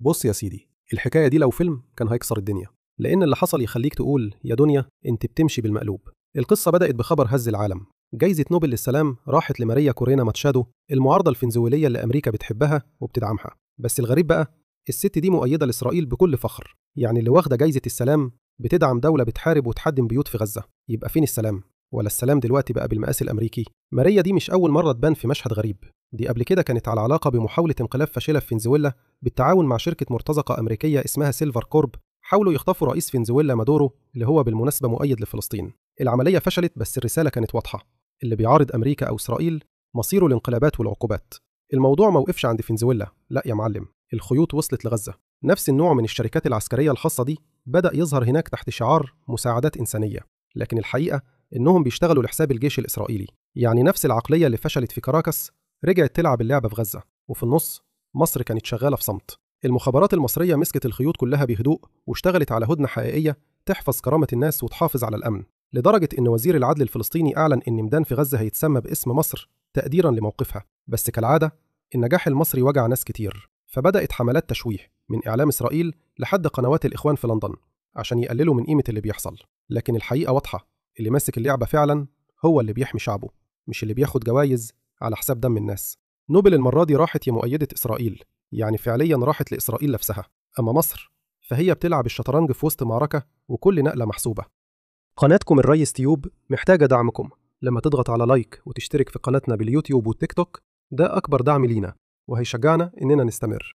بص يا سيدي، الحكاية دي لو فيلم كان هيكسر الدنيا، لأن اللي حصل يخليك تقول يا دنيا أنت بتمشي بالمقلوب. القصة بدأت بخبر هز العالم. جايزة نوبل للسلام راحت لماريا كورينا ماتشادو، المعارضة الفنزويلية اللي أمريكا بتحبها وبتدعمها. بس الغريب بقى، الست دي مؤيدة لإسرائيل بكل فخر. يعني اللي واخدة جايزة السلام بتدعم دولة بتحارب وتحدم بيوت في غزة. يبقى فين السلام؟ ولا السلام دلوقتي بقى بالمقاس الأمريكي؟ ماريا دي مش أول مرة تبان في مشهد غريب. دي قبل كده كانت على علاقة بمحاولة انقلاب فاشلة في فنزويلا بالتعاون مع شركة مرتزقة أمريكية اسمها سيلفر كورب. حاولوا يخطفوا رئيس فنزويلا مادورو اللي هو بالمناسبة مؤيد لفلسطين. العملية فشلت، بس الرسالة كانت واضحة: اللي بيعارض أمريكا أو إسرائيل مصيره الانقلابات والعقوبات. الموضوع ما وقفش عند فنزويلا، لا يا معلم، الخيوط وصلت لغزة. نفس النوع من الشركات العسكرية الخاصة دي بدأ يظهر هناك تحت شعار مساعدات إنسانية، لكن الحقيقة إنهم بيشتغلوا لحساب الجيش الإسرائيلي. يعني نفس العقلية اللي فشلت في كاراكاس رجعت تلعب اللعبة في غزة، وفي النص مصر كانت شغالة في صمت. المخابرات المصرية مسكت الخيوط كلها بهدوء واشتغلت على هدنة حقيقية تحفظ كرامة الناس وتحافظ على الأمن، لدرجة إن وزير العدل الفلسطيني أعلن إن ميدان في غزة هيتسمى باسم مصر تقديراً لموقفها. بس كالعادة النجاح المصري وجع ناس كتير، فبدأت حملات تشويه من إعلام إسرائيل لحد قنوات الإخوان في لندن عشان يقللوا من قيمة اللي بيحصل. لكن الحقيقة واضحة، اللي ماسك اللعبة فعلاً هو اللي بيحمي شعبه، مش اللي بياخد جوائز على حساب دم الناس. نوبل المرة دي راحت مؤيدة إسرائيل، يعني فعلياً راحت لإسرائيل نفسها. أما مصر فهي بتلعب الشطرنج في وسط معركة وكل نقلة محسوبة. قناتكم الريس تيوب محتاجة دعمكم. لما تضغط على لايك وتشترك في قناتنا باليوتيوب والتيك توك، ده أكبر دعم لينا وهيشجعنا إننا نستمر.